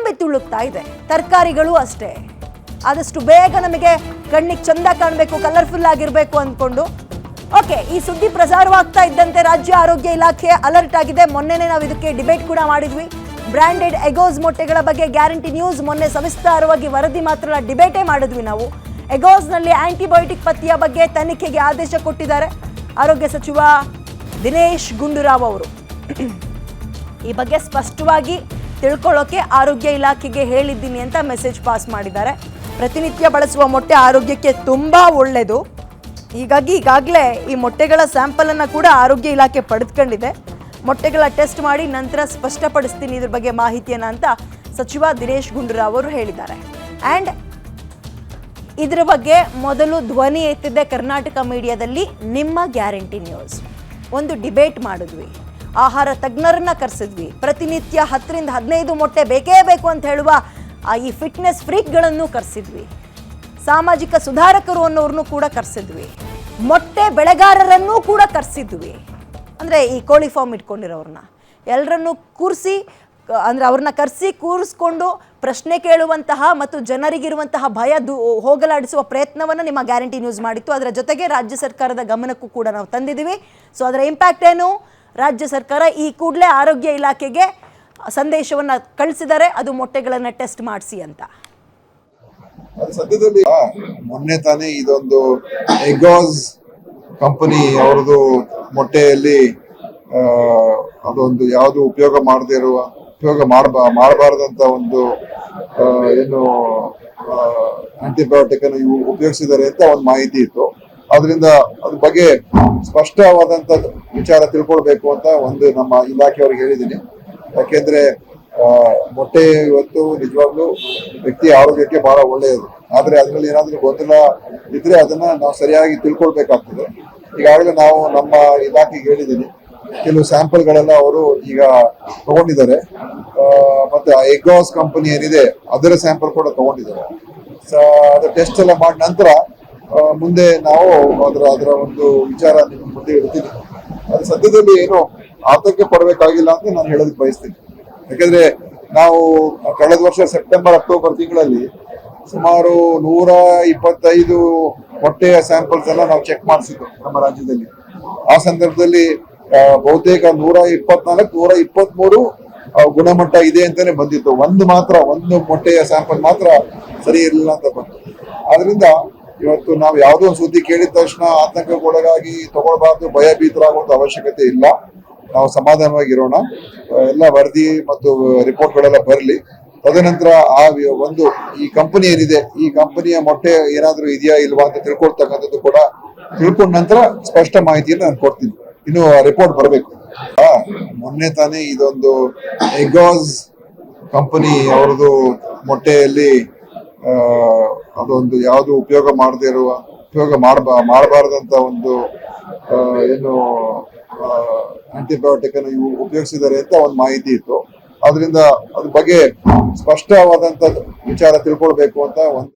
ತುಂಬಿ ತುಳುಕ್ತಾ ಇದೆ. ತರಕಾರಿಗಳು ಅಷ್ಟೇ. ಆದಷ್ಟು ಬೇಗ ನಮಗೆ ಕಣ್ಣಿಗೆ ಚಂದ ಕಾಣಬೇಕು, ಕಲರ್ಫುಲ್ ಆಗಿರಬೇಕು ಅಂದ್ಕೊಂಡು ಓಕೆ, ಈ ಸುದ್ದಿ ಪ್ರಸಾರವಾಗ್ತಾ ಇದ್ದಂತೆ ರಾಜ್ಯ ಆರೋಗ್ಯ ಇಲಾಖೆ ಅಲರ್ಟ್ ಆಗಿದೆ. ಮೊನ್ನೆನೇ ನಾವು ಇದಕ್ಕೆ ಡಿಬೇಟ್ ಕೂಡ ಮಾಡಿದ್ವಿ. ಬ್ರ್ಯಾಂಡೆಡ್ ಎಗೋಸ್ ಮೊಟ್ಟೆಗಳ ಬಗ್ಗೆ ಗ್ಯಾರಂಟಿ ನ್ಯೂಸ್ ಮೊನ್ನೆ ಸವಿಸ್ತಾರವಾಗಿ ವರದಿ ಮಾತ್ರ ಡಿಬೇಟೇ ಮಾಡಿದ್ವಿ ನಾವು. ಎಗೋಸ್ನಲ್ಲಿ ಆಂಟಿಬಯೋಟಿಕ್ ಪತ್ತೆಯ ಬಗ್ಗೆ ತನಿಖೆಗೆ ಆದೇಶ ಕೊಟ್ಟಿದ್ದಾರೆ ಆರೋಗ್ಯ ಸಚಿವ ದಿನೇಶ್ ಗುಂಡೂರಾವ್ ಅವರು. ಈ ಬಗ್ಗೆ ಸ್ಪಷ್ಟವಾಗಿ ತಿಳ್ಕೊಳ್ಳೋಕೆ ಆರೋಗ್ಯ ಇಲಾಖೆಗೆ ಹೇಳಿದ್ದೀನಿ ಅಂತ ಮೆಸೇಜ್ ಪಾಸ್ ಮಾಡಿದ್ದಾರೆ. ಪ್ರತಿನಿತ್ಯ ಬಳಸುವ ಮೊಟ್ಟೆ ಆರೋಗ್ಯಕ್ಕೆ ತುಂಬ ಒಳ್ಳೆಯದು. ಹೀಗಾಗಿ ಈಗಾಗಲೇ ಈ ಮೊಟ್ಟೆಗಳ ಸ್ಯಾಂಪಲನ್ನು ಕೂಡ ಆರೋಗ್ಯ ಇಲಾಖೆ ಪಡೆದುಕೊಂಡಿದೆ. ಮೊಟ್ಟೆಗಳ ಟೆಸ್ಟ್ ಮಾಡಿ ನಂತರ ಸ್ಪಷ್ಟಪಡಿಸ್ತೀನಿ ಇದ್ರ ಬಗ್ಗೆ ಮಾಹಿತಿಯನ್ನು ಅಂತ ಸಚಿವ ದಿನೇಶ್ ಗುಂಡೂರಾವ್ ಅವರು ಹೇಳಿದ್ದಾರೆ. ಆ್ಯಂಡ್ ಇದರ ಬಗ್ಗೆ ಮೊದಲು ಧ್ವನಿ ಎತ್ತಿದ್ದೆ ಕರ್ನಾಟಕ ಮೀಡಿಯಾದಲ್ಲಿ ನಿಮ್ಮ ಗ್ಯಾರಂಟಿ ನ್ಯೂಸ್. ಒಂದು ಡಿಬೇಟ್ ಮಾಡಿದ್ವಿ, ಆಹಾರ ತಜ್ಞರನ್ನ ಕರೆಸಿದ್ವಿ, ಪ್ರತಿನಿತ್ಯ 10ರಿಂದ 15 ಮೊಟ್ಟೆ ಬೇಕೇ ಬೇಕು ಅಂತ ಹೇಳುವ ಈ ಫಿಟ್ನೆಸ್ ಫ್ರೀಕ್ಗಳನ್ನು ಕರೆಸಿದ್ವಿ, ಸಾಮಾಜಿಕ ಸುಧಾರಕರು ಅನ್ನೋರನ್ನು ಕೂಡ ಕರೆಸಿದ್ವಿ, ಮೊಟ್ಟೆ ಬೆಳೆಗಾರರನ್ನೂ ಕೂಡ ಕರೆಸಿದ್ವಿ. ಅಂದರೆ ಈ ಕೋಳಿ ಫಾರ್ಮ್ ಇಟ್ಕೊಂಡಿರೋರನ್ನ ಎಲ್ಲರನ್ನೂ ಕೂರಿಸಿ, ಅಂದರೆ ಅವ್ರನ್ನ ಕರೆಸಿ ಕೂರಿಸ್ಕೊಂಡು ಪ್ರಶ್ನೆ ಕೇಳುವಂತಹ ಮತ್ತು ಜನರಿಗಿರುವಂತಹ ಭಯ ಹೋಗಲಾಡಿಸುವ ಪ್ರಯತ್ನವನ್ನು ನಿಮ್ಮ ಗ್ಯಾರಂಟಿ ನ್ಯೂಸ್ ಮಾಡಿತ್ತು. ಅದರ ಜೊತೆಗೆ ರಾಜ್ಯ ಸರ್ಕಾರದ ಗಮನಕ್ಕೂ ಕೂಡ ನಾವು ತಂದಿದ್ದೀವಿ. ಸೊ ಅದರ ಇಂಪ್ಯಾಕ್ಟ್ ಏನು? ರಾಜ್ಯ ಸರ್ಕಾರ ಈ ಕೂಡಲೇ ಆರೋಗ್ಯ ಇಲಾಖೆಗೆ ಸಂದೇಶವನ್ನು ಕಳಿಸಿದ್ದಾರೆ, ಅದು ಮೊಟ್ಟೆಗಳನ್ನು ಟೆಸ್ಟ್ ಮಾಡಿಸಿ ಅಂತ. ಸದ್ಯದಲ್ಲಿ ಮೊನ್ನೆ ತಾನೇ ಇದೊಂದು ಎಗೋಸ್ ಕಂಪನಿ ಅವ್ರದ್ದು ಮೊಟ್ಟೆಯಲ್ಲಿ ಅದೊಂದು ಯಾವುದು ಉಪಯೋಗ ಮಾಡಬಾರದಂತ ಒಂದು ಏನು ಆಂಟಿಬಯೋಟಿಕ್ ಅನ್ನು ಇವು ಉಪಯೋಗಿಸಿದ್ದಾರೆ ಅಂತ ಒಂದು ಮಾಹಿತಿ ಇತ್ತು. ಅದರಿಂದ ಅದ್ರ ಬಗ್ಗೆ ಸ್ಪಷ್ಟವಾದಂತ ವಿಚಾರ ತಿಳ್ಕೊಳ್ಬೇಕು ಅಂತ ಒಂದು ನಮ್ಮ ಇಲಾಖೆಯವ್ರಿಗೆ ಹೇಳಿದ್ದೀನಿ. ಯಾಕೆಂದ್ರೆ ಮೊಟ್ಟೆ ಇವತ್ತು ನಿಜವಾಗ್ಲೂ ವ್ಯಕ್ತಿ ಆರೋಗ್ಯಕ್ಕೆ ಬಹಳ ಒಳ್ಳೆಯದು. ಆದ್ರೆ ಅದ್ರಲ್ಲಿ ಏನಾದ್ರೂ ಗೊಂದಲ ಇದ್ರೆ ಅದನ್ನ ನಾವು ಸರಿಯಾಗಿ ತಿಳ್ಕೊಳ್ಬೇಕಾಗ್ತದೆ. ಈಗಾಗಲೇ ನಾವು ನಮ್ಮ ಇಲಾಖೆಗೆ ಹೇಳಿದ್ದೀನಿ, ಕೆಲವು ಸ್ಯಾಂಪಲ್ಗಳೆಲ್ಲ ಅವರು ಈಗ ತಗೊಂಡಿದ್ದಾರೆ. ಮತ್ತೆ ಎಗೋಸ್ ಕಂಪನಿ ಏನಿದೆ ಅದರ ಸ್ಯಾಂಪಲ್ ಕೂಡ ತಗೊಂಡಿದ್ದಾರೆ. ಅದ್ರ ಟೆಸ್ಟ್ ಎಲ್ಲ ಮಾಡಿದ ನಂತರ ಮುಂದೆ ನಾವು ಅದರ ಒಂದು ವಿಚಾರ ನಿಮ್ಮ ಮುಂದೆ ಇಡ್ತೀನಿ. ಅದು ಸದ್ಯದಲ್ಲಿ ಏನು ಆತಂಕ ಪಡಬೇಕಾಗಿಲ್ಲ ಅಂತ ನಾನು ಹೇಳೋದಕ್ಕೆ ಬಯಸ್ತೀನಿ. ಯಾಕಂದ್ರೆ ನಾವು ಕಳೆದ ವರ್ಷ ಸೆಪ್ಟೆಂಬರ್ ಅಕ್ಟೋಬರ್ ತಿಂಗಳಲ್ಲಿ ಸುಮಾರು 125 ಮೊಟ್ಟೆಯ ಸ್ಯಾಂಪಲ್ಸ್ ಎಲ್ಲ ನಾವು ಚೆಕ್ ಮಾಡಿಸಿದ್ದು ನಮ್ಮ ರಾಜ್ಯದಲ್ಲಿ. ಆ ಸಂದರ್ಭದಲ್ಲಿ ಬಹುತೇಕ 124, 123 ಗುಣಮಟ್ಟ ಇದೆ ಅಂತಾನೆ ಬಂದಿತ್ತು. ಒಂದು ಮೊಟ್ಟೆಯ ಸ್ಯಾಂಪಲ್ ಮಾತ್ರ ಸರಿ ಇರಲಿಲ್ಲ ಅಂತ ಬಂತು. ಆದ್ರಿಂದ ಇವತ್ತು ನಾವು ಯಾವುದೋ ಒಂದು ಸುದ್ದಿ ಕೇಳಿದ ತಕ್ಷಣ ಆತಂಕಕ್ಕೊಳಗಾಗಿ ತಗೊಳ್ಬಾರ್ದು, ಭಯಭೀತರಾಗುವಂತ ಅವಶ್ಯಕತೆ ಇಲ್ಲ. ನಾವು ಸಮಾಧಾನವಾಗಿರೋಣ. ಎಲ್ಲ ವರದಿ ಮತ್ತು ರಿಪೋರ್ಟ್ಗಳೆಲ್ಲ ಬರಲಿ. ತದನಂತರ ಈ ಕಂಪನಿ ಏನಿದೆ, ಈ ಕಂಪನಿಯ ಮೊಟ್ಟೆ ಏನಾದ್ರೂ ಇದೆಯಾ ಇಲ್ವಾ ಅಂತ ತಿಳ್ಕೊಳ್ತಕ್ಕಂಥದ್ದು ಕೂಡ ತಿಳ್ಕೊಂಡ ನಂತರ ಸ್ಪಷ್ಟ ಮಾಹಿತಿಯನ್ನು ನಾನು ಕೊಡ್ತೀನಿ. ಇನ್ನು ರಿಪೋರ್ಟ್ ಬರಬೇಕು. ಮೊನ್ನೆ ತಾನೇ ಇದೊಂದು ಎಗೋಸ್ ಕಂಪನಿ ಅವ್ರದ್ದು ಮೊಟ್ಟೆಯಲ್ಲಿ ಅದೊಂದು ಯಾವುದು ಉಪಯೋಗ ಮಾಡಬಾರದಂತ ಒಂದು ಏನು ಆಂಟಿಬಯೋಟಿಕ್ ಅನ್ನು ಇವು ಉಪಯೋಗಿಸಿದ್ದಾರೆ ಅಂತ ಒಂದು ಮಾಹಿತಿ ಇತ್ತು. ಅದರಿಂದ ಅದ್ರ ಬಗ್ಗೆ ಸ್ಪಷ್ಟವಾದಂತ ವಿಚಾರ ತಿಳ್ಕೊಳ್ಬೇಕು ಅಂತ ಒಂದು